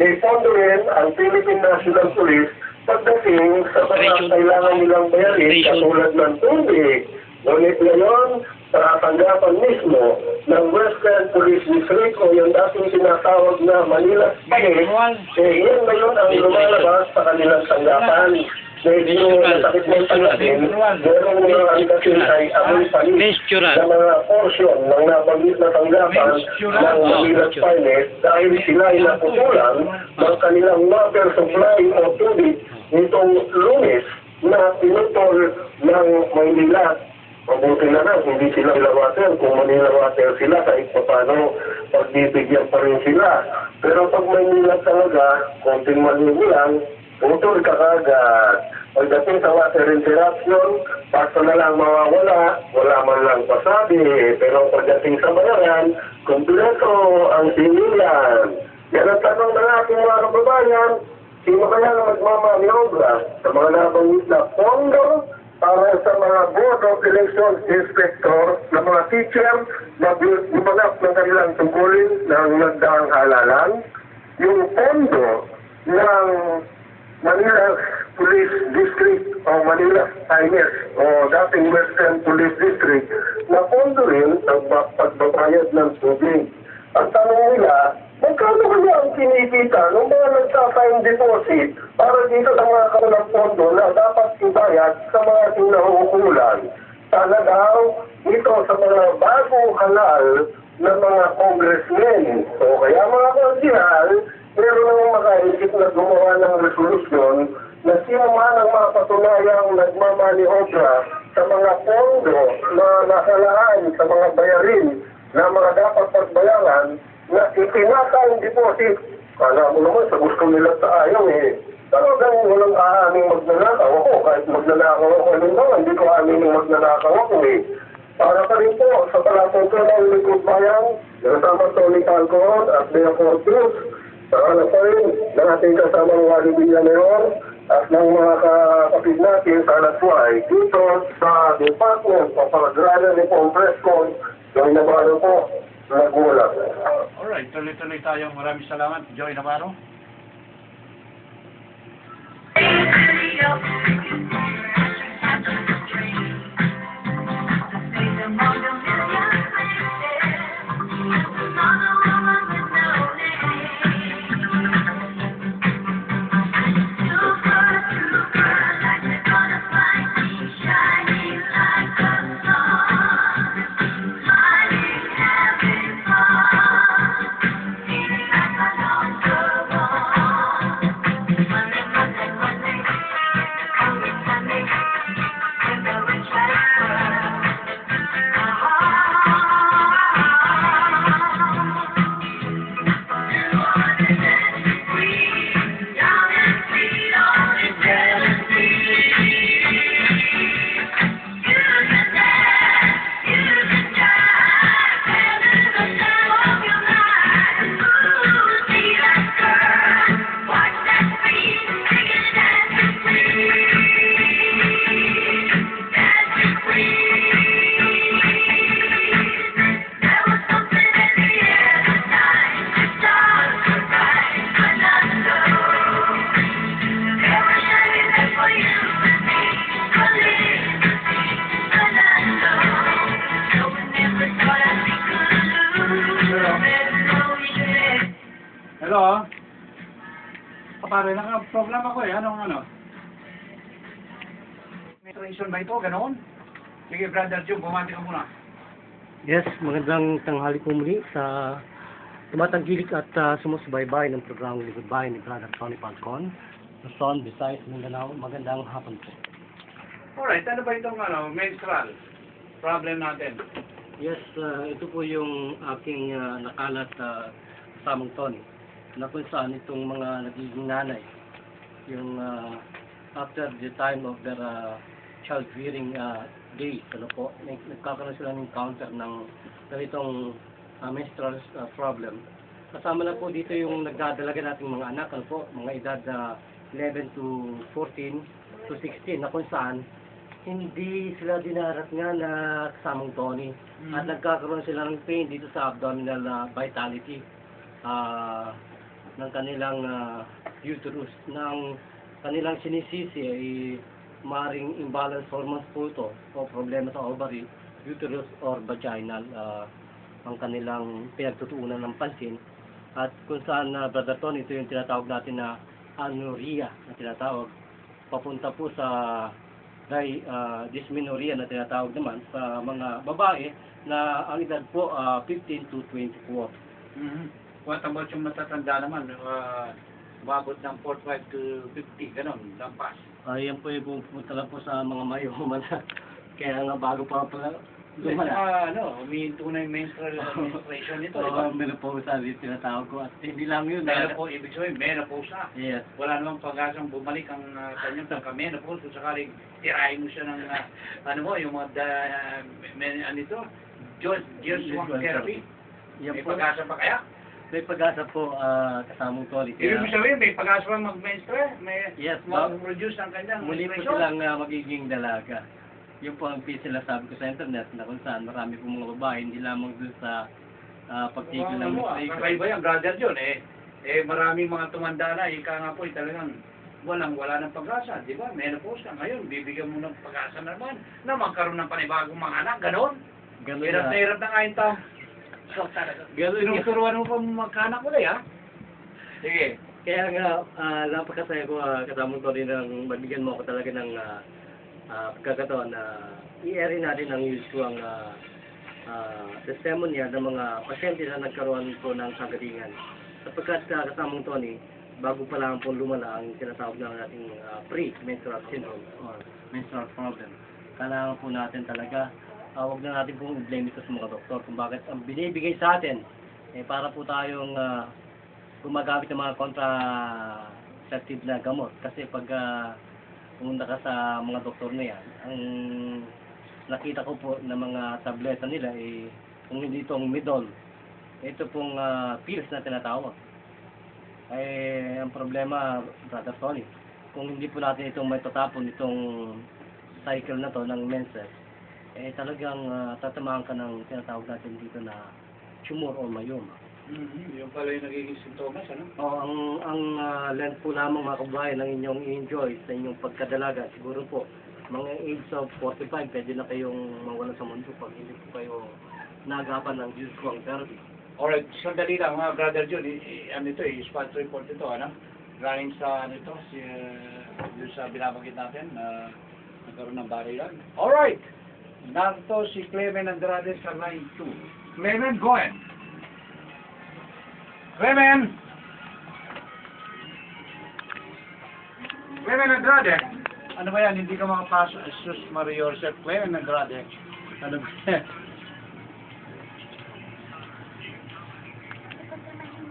may pondo rin ang Philippine National Police pagdating sa mga kailangan nilang bayarin katulad ng tubig. Ngunit ngayon, sa tanggapan mismo ng Western Police District o yung dating tinatawag na Manila State, yan ngayon ang lumalabas sa kanilang tanggapan. Medyo nasakit mo yung tanggapin, merong mga angkasin ay amoy panis sa mga portion ng nabanggit na tanggapan ng Manila Finest dahil sila ay naputulan ng kanilang water supply o tubig nitong Lunes na pinutol ng Maynila. Mabuti na lang, hindi sila Manila Water. Kung Manila Water sila, kahit paano, pagbibigyan pa rin sila. Pero pag Maynila talaga, konting maligo lang, putol ka kagad. Pagdating sa water interruption, basta na lang mawawala, wala man lang pasabi. Pero pagdating sa bayaran, kumpleto ang sinilan. Yan ang tanong na natin mga kababayan, sino kaya na magmamaniobra sa mga nabanggit na pondo para sa mga Board of Election Inspector na mga teacher na gumanap ng kanilang tungkulin ng nagdaang halalan, yung pondo ng Manila Police District o Manila INS o dating Western Police District na pondo rin ang pagbabayad ng tubig. Ang tanong nila, magkano kaya ang kinikita ng mga nagsa-time deposit para dito sa mga kaulang pondo na dapat ibayad sa mga sinahukulan? Sana daw ito sa mga bagong kanal ng mga congressmen. So kaya mga konsihal, meron namang makaisip na gumawa ng resolusyon na sino man ang mapatunayang nagmamaniobra sa mga pondo na nakalaan sa mga bayarin na mga dapat pagbayaran na itinatang deposit. Kala mo naman sa gusto nila sa ayaw Talagang walang aaming magnanakaw ako. Kahit magnanakaw ako halimbawa, hindi ko aaming magnanakaw ako Para pa rin po sa palatuntunan ng Likod Bayan, kasama Tony Calcoron at Bea Fortius, sana pa rin ng ating kasamang Wally Villanueva at ng mga kapatid natin sa Lasway dito sa Department of Agrarian Reform Prescon, Joy Navarro po, Nagulat. Alright, tuloy-tuloy tayo. Maraming salamat, Joy Navarro. Hello? Pare, naka-program ako Anong ano? May tradition ba ito? Ganoon? Sige, Brother Jung, bumati ka muna. Yes, magandang tanghali po muli sa tumatangkilik at sumusubaybay ng programang Likod Bayan ni Brother Tony Falcon, Luzon, Visayas, Mindanao. Magandang hapon po. Alright, ano ba itong menstrual problem natin? Yes, ito po yung aking nakalat kasamang Tony, na kung saan itong mga nagiging nanay, yung after the time of their child-rearing days, nagkakaroon sila ng encounter ng ganitong menstrual problem. Kasama na po dito yung nagdadalaga nating mga anak, mga edad 11 to 14 to 16, na kung saan hindi sila dinarat nga na kasamang Tony, at nagkakaroon sila ng pain dito sa abdominal vitality. ng kanilang uterus. Ng kanilang sinisisi ay maaaring imbalance hormones po ito o problema sa ovary, uterus or vaginal ang kanilang pinagtutuunan ng pansin. At kung saan, Brother Tony, ito yung tinatawag natin na anuria na tinatawag, papunta po sa dysmenorrhea na tinatawag naman sa mga babae na ang edad po 15 to 24. What about yung matatanda naman? Umabot ng 45 to 50, gano'n, lampas. Yan po yung pupunta lang po sa mga mayuman na kaya nga bago pa pala lumala. Humihinto na yung menstruation nito, di ba? Menopause sabi tinatawag ko, at hindi lang yun. Menopause, ibig sabihin, menopause na. Yes. Wala namang pag-asang bumalik ang kanyang pagka-menopause kung sakaling tirahin mo siya ng, yung mga, Gears therapy. Yan May po, pag-asa pa kaya? may pag-asa po kasamang Tony. Ibig sabihin, may pag-asa pa mag-menstrue? May Yes, mag-produce ang kanyang muli po menstruation? silang magiging dalaga. Yun po ang sila sabi ko sa internet na kung saan marami po mga babae, hindi lamang dun sa pagtigil ng menstruation. Kakaiba yan, brother John. Maraming mga tumanda na, ika nga po, talagang wala ng pag-asa, di ba? Menopause ka ngayon, bibigyan mo ng pag-asa naman na magkaroon ng panibagong mga anak, ganon. Ganun Hirap na hirap na nga yung tao. So, talaga. Tinuturuan mo pa magkaanak ulit, ha? Sige. Kaya nga, napakasaya ko kasamang Tony nang magbigyan mo ako talaga ng pagkakataon na i-airin natin ang usual testimonya ng mga pasyente na nagkaroon po ng kagalingan. Sapagkat kasamang Tony, bago pa lang po lumala ang tinatawag na nating pre-menstrual syndrome or menstrual problem. Kailangan po natin talaga, huwag na natin pong i-blame ito sa mga doktor kung bakit ang binibigay sa atin para po tayong gumagamit ng mga contraceptive na gamot. Kasi pag pumunta ka sa mga doktor na yan, ang nakita ko po na mga tableta nila kung hindi itong Midol, ito pong pills na tinatawag. Ang problema, Brother Tony, kung hindi po natin itong may tatapon, itong cycle na to ng menses, talagang tatamaan ka ng tinatawag natin dito na tumor o myoma. Yung pala yung nagiging sintomas, ano? Ang length po lamang mga kabayan ng inyong i-enjoy sa inyong pagkadalaga, siguro po, mga age of 45, pwede na kayong mawala sa mundo pag hindi po kayo nagapan ng usual therapy. Alright, sandali lang mga brother John, spot report ito, ano? Galing sa, yung sa binabagit natin, nagkaroon ng barilan. Alright! Narito si Clement Andrade sa line 2. Clement, go ahead! Clement! Clement Andrade! Ano ba yan? Hindi ka makapasok. Jesus Maria Joseph. Clement Andrade. Ano ba yan?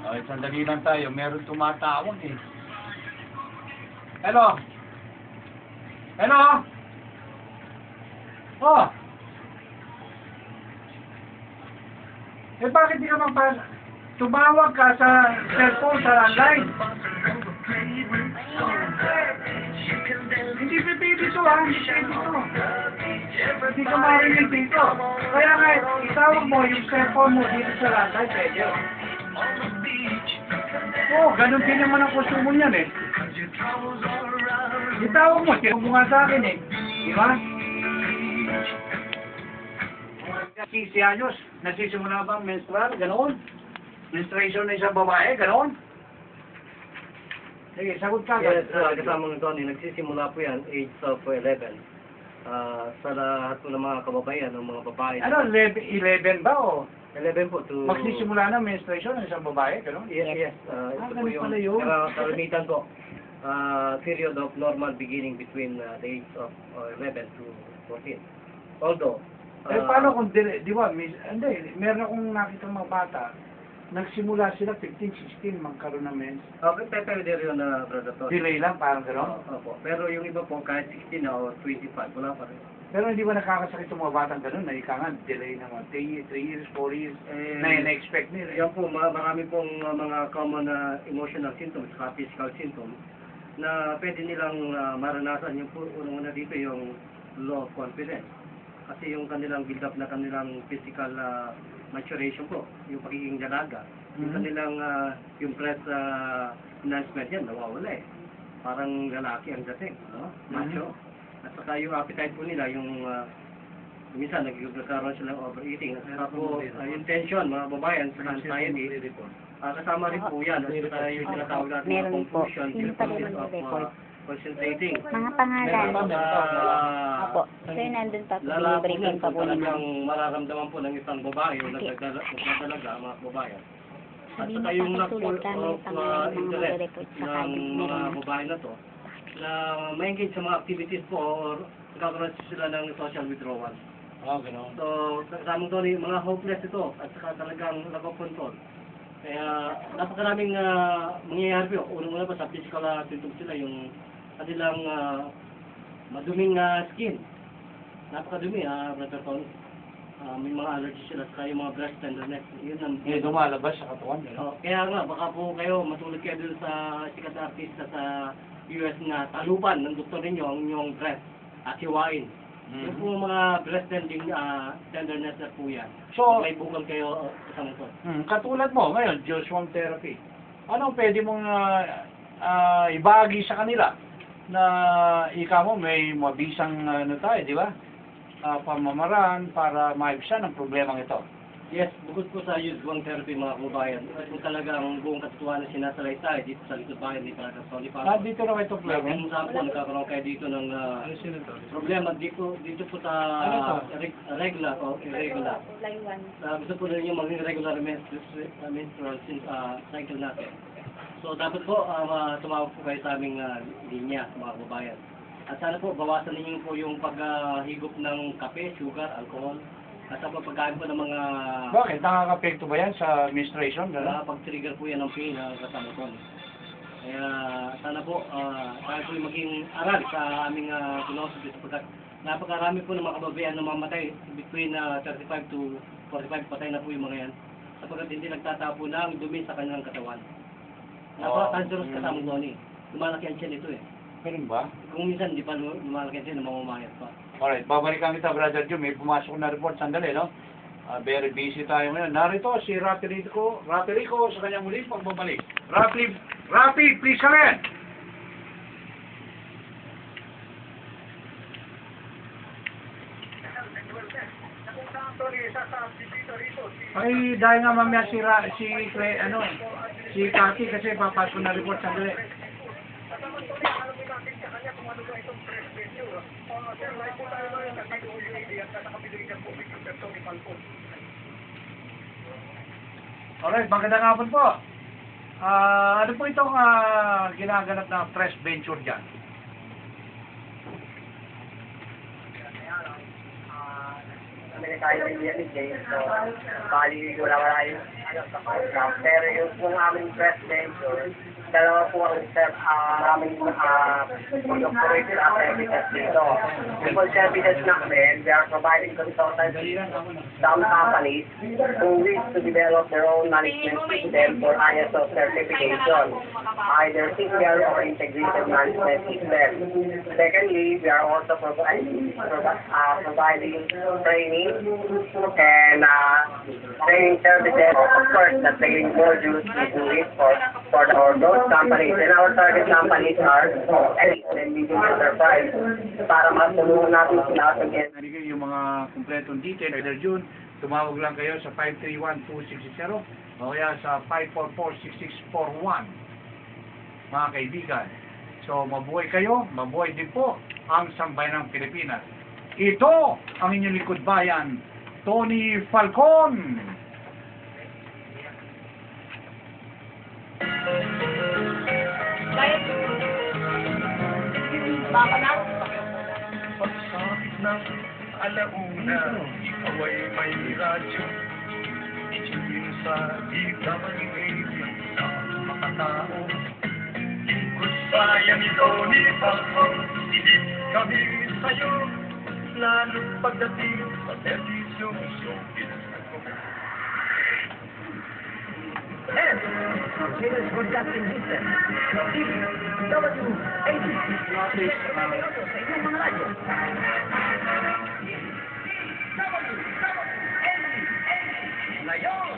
Okay, sandali lang tayo. Meron tumatawag eh. Hello? Hello? Oh! Bakit di ka magpasok? Tumawag ka sa cellphone, sa landline. Hindi pipili ito, ha? Hindi pipili ito. Hindi ka marinig dito. Kaya nga, itawag mo yung cellphone mo dito sa landline, pwede. Ganun din naman ang konsumo niyan eh. Itawag mo, tinawag mo nga sa akin eh. Di ba? 15 anyos, nagsisimula ba ang menstrual? Ganoon? Menstruation na isang babae? Ganoon? Sige, sagot ka. Yes, kasama ng Tony, nagsisimula po yan, age of 11. Sa lahat po ng mga kababayan, ng mga babae. Ano, 11 ba o? 11 po to... Magsisimula na menstruation ng isang babae? Ganoon? Yes. Ito po ganun yung pala yun. kalimitan po. Period of normal beginning between the age of 11 to 14. Although, paano kung, di ba, hindi, meron akong nakita mga bata, nagsimula sila 15, 16, magkaroon ng mens. Okay, pwede rin na Brother Tony. Delay lang, parang gano'n. Opo. Pero yung iba po, kahit 16 na o 25, wala pa rin. Pero hindi ba nakakasakit yung mga batang gano'n, na ika nga, delay naman, 3 years, 4 years, na-expect nila. Yan po, marami pong mga common emotional symptoms, physical symptoms, na pwede nilang maranasan. Yung po, unang-una dito, yung low of confidence. Kasi yung kanilang build-up na kanilang physical maturation po, yung pagiging dalaga, Yung kanilang, yung press announcement yan, nawawala eh. Parang lalaki ang dating, no? Macho. At saka yung appetite po nila, yung minsan nagkakaroon sila ng overeating. At saka po, yung tension, mga babayan sa anxiety, kasama rin po yan. At saka yung tinatawag natin mga Meron po. confusion, Hindi pa rin difficulties of mag-report. concentrating. Mga pangalan. Opo. Sir, nandun pa po. Lalaki Briefing pa po naman. talagang mararamdaman po ng isang babae o nagdadalaga mga babayan. At Sabi saka mo yung pa lack sulat kami of ng pangalan ng mga interest mag-report sa ng kanya. mga Meron. babae na to na ma-engage sa mga activities po or nagkakaroon sila ng social withdrawal. Gano'n. So, kasama to mga hopeless ito at saka talagang lack of control. Kaya napakaraming mangyayari po. Unang-una pa sa physical symptoms sila yung kanilang maduming skin. Napakadumi, Brother Tony. May mga allergies sila sa yung mga breast tenderness. Yun ang Lumalabas sa katawan. Gano'n. kaya nga, baka po kayo matulog kayo dun sa sikat na artista sa US na talupan ng doktor ninyo ang inyong breast at hiwain. Yung po mga breast tenderness na po yan. So, May bukal kayo kasama to. katulad mo ngayon, Joshua therapy. Anong pwede mong ibagi sa kanila na ika mo may mabisang tayo, di ba? Pamamaraan para maibsan ang problemang ito. Yes, bukod po sa usual therapy mga kababayan, kung talagang buong katotohanan sinasalaysay dito sa likod bayan ni Brother Tony Pablo. Dito na ito problema. Kung saan po nagkakaroon kayo dito ng problema dito po sa regular o irregular. Gusto po ninyo maging regular menstrual cycle natin. So dapat po tumawag po kayo sa aming linya mga kababayan. At sana po bawasan ninyo po yung paghigop ng kape, sugar, alcohol. At sa pagkain po ng mga Bakit? Nakaka-apekto ba yan sa menstruation? Gano'n? pag-trigger po yan ng pain kasama ko. Kaya sana po tayo po yung maging aral sa aming philosophy sapagkat napakarami po ng mga kababayan na mamatay between 35 to 45 patay na po yung mga yan sapagkat hindi nagtatapo ng dumi sa kanilang katawan. Napaka-cancerous kasama ko ni. Lumalaki ang tiyan ito eh. Ganun ba? Kung minsan hindi pa lumalaki ang tiyan, mamamayat pa. Alright, babalikan kita, Brother Jun. May pumasok na report. Sandali, no? Very busy tayo ngayon. Narito si Rapi Rico sa kanyang muling pagbabalik. Rapi, please come in! Ay, dahil nga mamaya si Cathy kasi papasok na report sandali. Alright, magandang hapon po. Ano po itong ginaganap na press venture dyan? Kami tayo ng James, so bali wala yung pero yung kung aming press venture, dalawa po ang aming incorporated activities dito. Yung services namin, we are providing consultancy to some companies who wish to develop their own management system for ISO certification, either single or integrated management system. Secondly, we are also providing training and training services, of course, the training modules we do it for those companies. And our target companies are elite and medium enterprise para matulungan natin sila sa Yung mga kumpletong detail, Brother Jun, tumawag lang kayo sa 531-2660 o kaya sa 544-6641, mga kaibigan. So, mabuhay kayo, mabuhay din po ang sambayan ng Pilipinas. Ito ang inyong likod bayan, Tony Falcon. Pagsapit ng alauna, ikaw ay may radyo. Itigil sa DWA sa makatao. Lingkod bayan ito ni Falcon, silip kami sa'yo. Lalo pagdating sa servisyo, showbiz ako. And, Continuous Broadcasting System, WABC, sa inyong mga radyo. Layon!